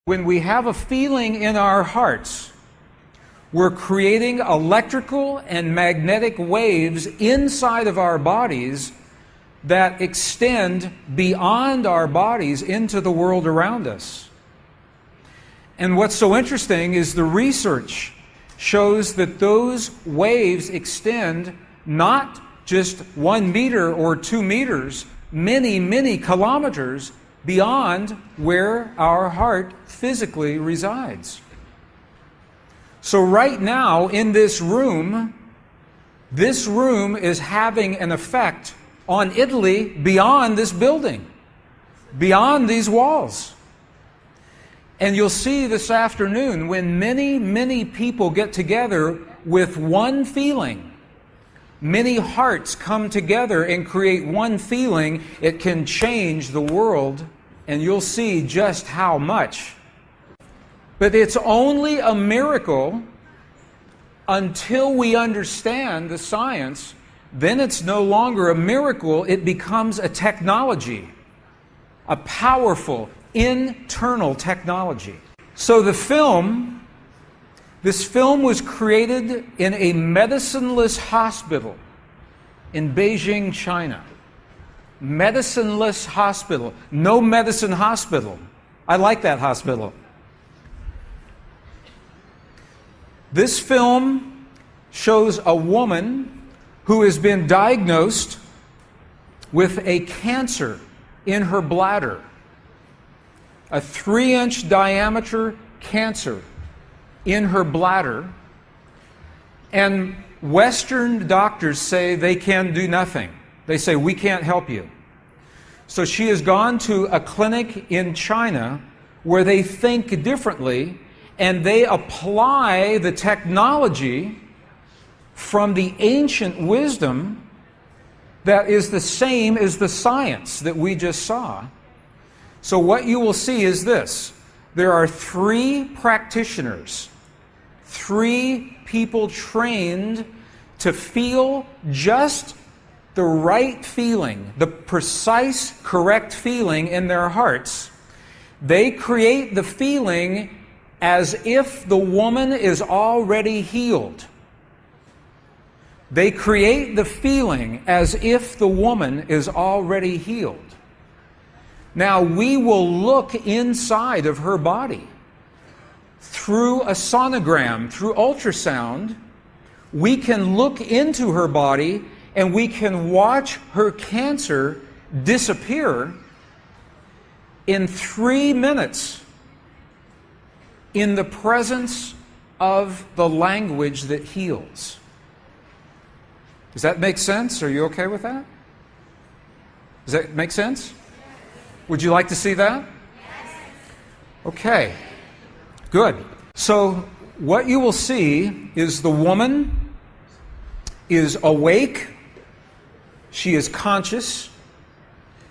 When we have a feeling in our hearts, we're creating electrical and magnetic waves inside of our bodies that extend beyond our bodies into the world around us. And what's so interesting is the research shows that those waves extend not just 1 meter or 2 meters, many, many kilometers beyond where our heart physically resides. So right now in this room is having an effect on Italy beyond this building, beyond these walls. And you'll see this afternoon when many, many people get together with one feeling, many hearts come together and create one feeling, it can change the world, and you'll see just how much. But it's only a miracle until we understand the science. Then it's no longer a miracle, it becomes a technology, a powerful internal technology. So this film was created in a medicineless hospital in Beijing, China. Medicineless hospital. No medicine hospital. I like that hospital. This film shows a woman who has been diagnosed with a cancer in her bladder. A 3-inch diameter cancer in her bladder. And Western doctors say they can do nothing. They say, we can't help you. So she has gone to a clinic in China where they think differently and they apply the technology from the ancient wisdom that is the same as the science that we just saw. So what you will see is this. There are 3 practitioners, 3 people trained to feel just the right feeling, the precise, correct feeling in their hearts. They create the feeling as if the woman is already healed. They create the feeling as if the woman is already healed. Now, we will look inside of her body through a sonogram, through ultrasound. We can look into her body and we can watch her cancer disappear in 3 minutes in the presence of the language that heals. Does that make sense? Are you okay with that? Does that make sense? Would you like to see that? Okay, good. So what you will see is the woman is awake, she is conscious,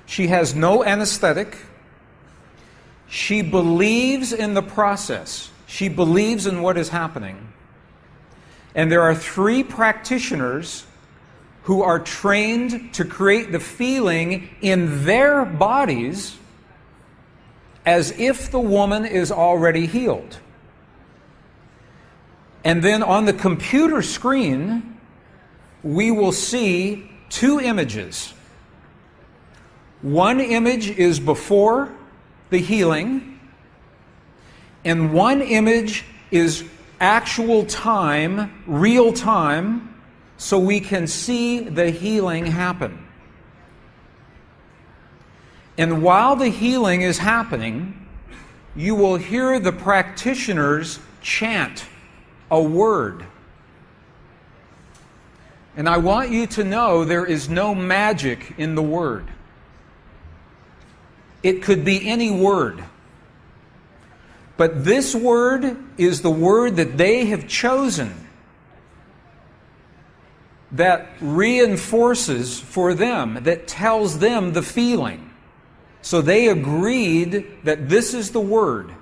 she has no anesthetic, she believes in the process, she believes in what is happening. And there are 3 practitioners who are trained to create the feeling in their bodies as if the woman is already healed. And then on the computer screen, we will see 2 images. One image is before the healing, and one image is actual time, real time, so we can see the healing happen. And while the healing is happening, you will hear the practitioners chant a word. And I want you to know there is no magic in the word. It could be any word. But this word is the word that they have chosen that reinforces for them, that tells them the feeling. So they agreed that this is the word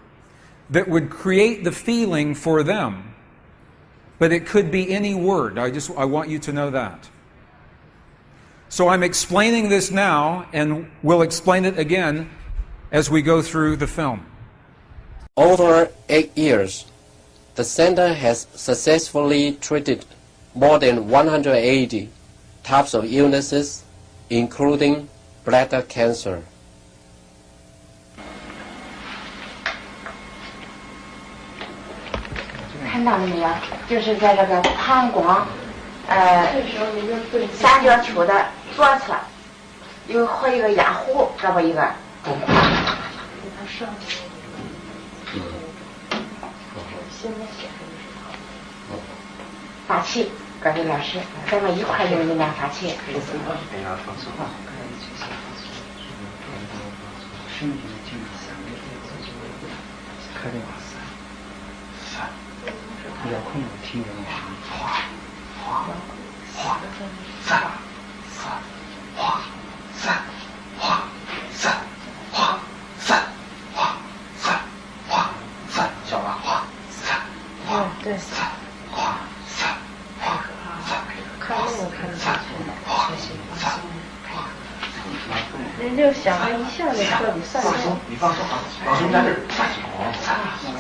that would create the feeling for them. But it could be any word. I want you to know that. So I'm explaining this now, and we'll explain it again as we go through the film. Over 8 years, the center has successfully treated more than 180 types of illnesses, including bladder cancer. 看到了没有？就是在这个膀胱，三角球的左侧，有好一个压弧，这么一个。发气，各位老师，咱们一块用力量发气。比较困难听人哗哗哗三三哗三哗三哗三哗三哗三，小了哗三哗对三哗三哗三，看那个看得下去的，学习放松。人就想着一下就彻底散松，你放松啊，老师在这儿三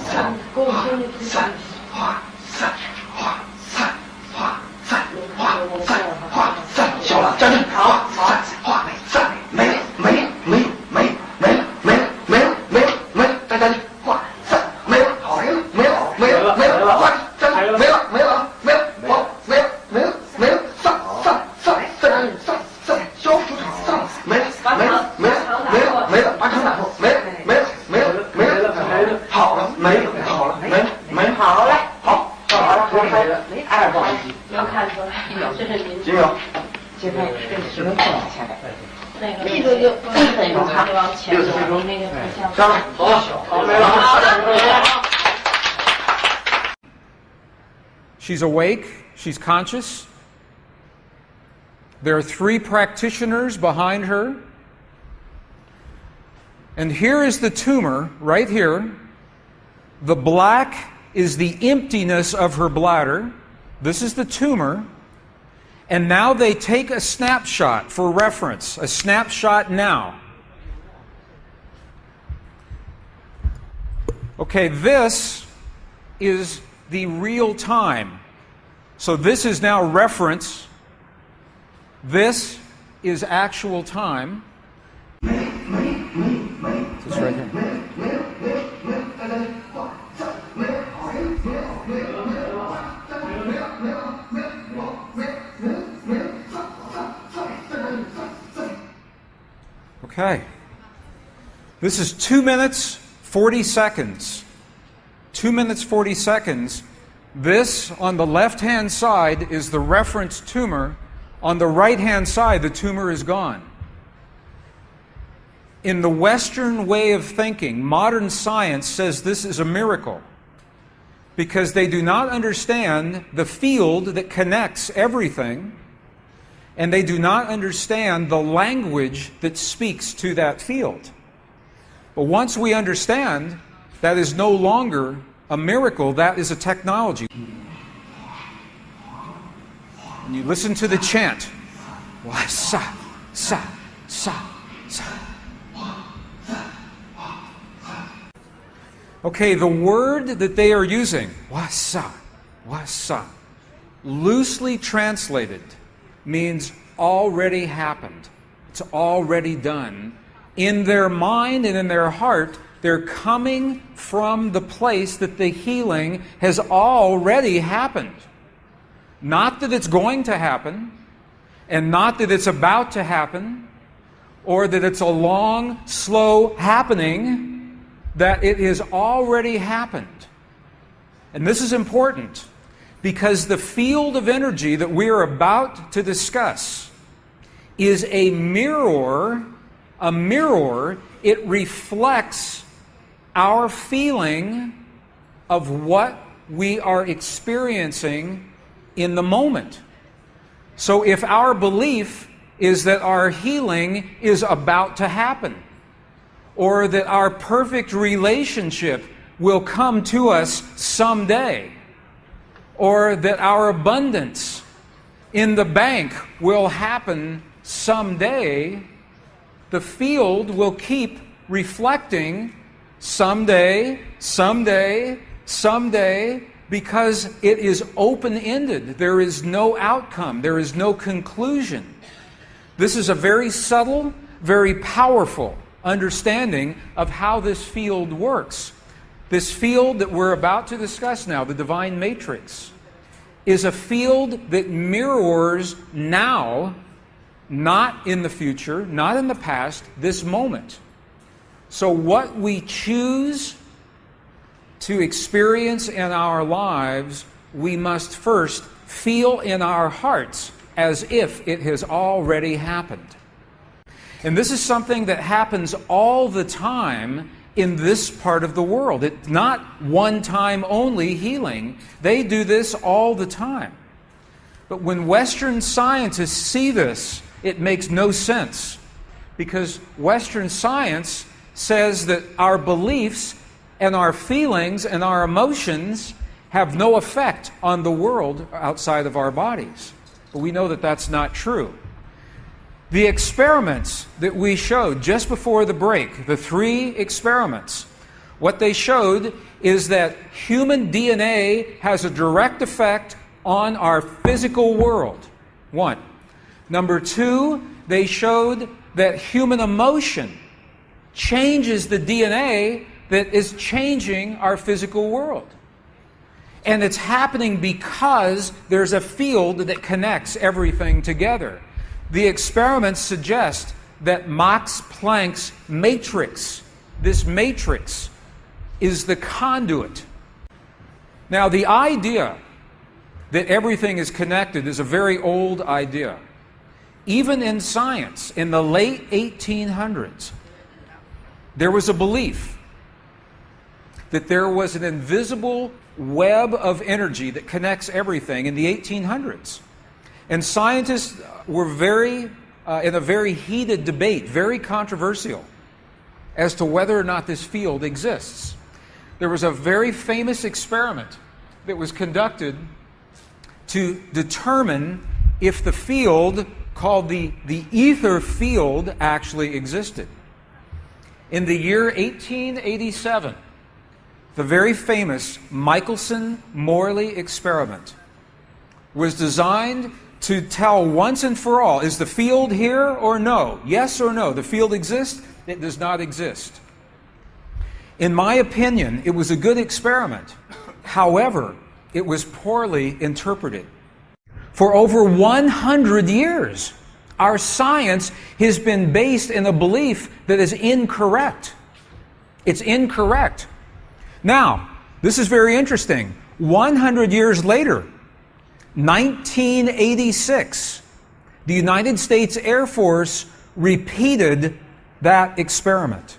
三给我听听三哗。三哗三哗三哗三哗三，小了站正，好，三哗三，没了没了没了没了没了没了没了没了没了，再站正，哗三没了没了没了没了没了，哗站正，没了没了没了，好没了没了没了，上上上再站正，上上消除上没了没了没了没了没了，把长打破，没了没了没了没了没了，好了没了好了没了没了，好嘞好。好了，二不好意思，能看出来，这是您。金有，金妹，只能放下来。那个，力度就很往前走，那个上来，好，没了。She's awake, she's conscious. There are 3 practitioners behind her. And here is the tumor, right here. The black is the emptiness of her bladder. This is the tumor. And now they take a snapshot for reference, a snapshot now. Okay, this is the real time. So this is now reference. This is actual time. It's right here. Okay. This is 2 minutes, 40 seconds. 2 minutes, 40 seconds. This, on the left-hand side, is the reference tumor. On the right-hand side, the tumor is gone. In the Western way of thinking, modern science says this is a miracle because they do not understand the field that connects everything, and they do not understand the language that speaks to that field. But once we understand, that is no longer a miracle, that is a technology. And you listen to the chant. Wa sa sa sa sa. Okay, the word that they are using, wasa, loosely translated, means already happened. It's already done. In their mind and in their heart, they're coming from the place that the healing has already happened. Not that it's going to happen, and not that it's about to happen, or that it's a long, slow happening, that it has already happened. And this is important because the field of energy that we are about to discuss is a mirror. A mirror, it reflects our feeling of what we are experiencing in the moment. So if our belief is that our healing is about to happen, or that our perfect relationship will come to us someday, or that our abundance in the bank will happen someday, the field will keep reflecting someday, someday, someday, because it is open-ended. There is no outcome. There is no conclusion. This is a very subtle, very powerful understanding of how this field works. This field that we're about to discuss now, the divine matrix, is a field that mirrors now, not in the future, not in the past, this moment. So what we choose to experience in our lives, we must first feel in our hearts as if it has already happened. And this is something that happens all the time in this part of the world. It's not one-time only healing. They do this all the time. But when Western scientists see this, it makes no sense, because Western science says that our beliefs and our feelings and our emotions have no effect on the world outside of our bodies. But we know that that's not true. The experiments that we showed just before the break, the 3 experiments, what they showed is that human DNA has a direct effect on our physical world. 1. Number 2, they showed that human emotion changes the DNA that is changing our physical world. And it's happening because there's a field that connects everything together. The experiments suggest that Max Planck's matrix, this matrix, is the conduit. Now, the idea that everything is connected is a very old idea. Even in science, in the late 1800s, there was a belief that there was an invisible web of energy that connects everything in the 1800s. And scientists were in a very heated debate, very controversial, as to whether or not this field exists. There was a very famous experiment that was conducted to determine if the field called the ether field actually existed. In the year 1887, the very famous Michelson-Morley experiment was designed to tell once and for all, is the field here or no? Yes or no? The field exists? It does not exist. In my opinion, it was a good experiment. However, it was poorly interpreted. For over 100 years, our science has been based in a belief that is incorrect. It's incorrect. Now, this is very interesting. 100 years later, 1986, the United States Air Force repeated that experiment.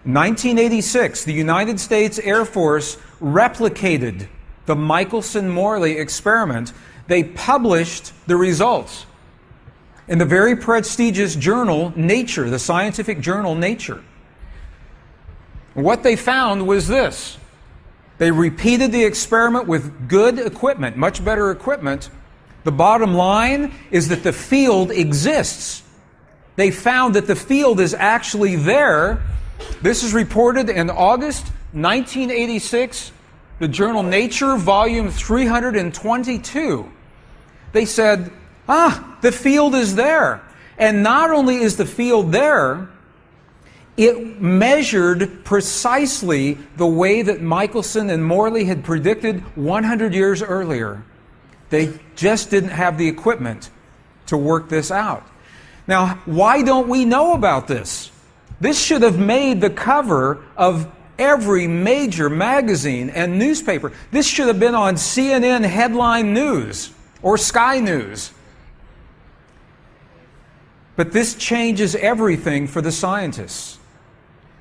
1986, the United States Air Force replicated the Michelson-Morley experiment. They published the results in the very prestigious journal Nature, the scientific journal Nature. What they found was this. They repeated the experiment with good equipment, much better equipment. The bottom line is that the field exists. They found that the field is actually there. This is reported in August 1986, the journal Nature, volume 322. They said, the field is there. And not only is the field there, it measured precisely the way that Michelson and Morley had predicted 100 years earlier. They just didn't have the equipment to work this out. Now, why don't we know about this? This should have made the cover of every major magazine and newspaper. This should have been on CNN headline news or Sky News. But this changes everything for the scientists,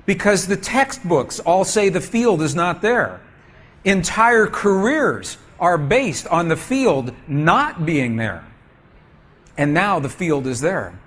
because the textbooks all say the field is not there. Entire careers are based on the field not being there. And now the field is there.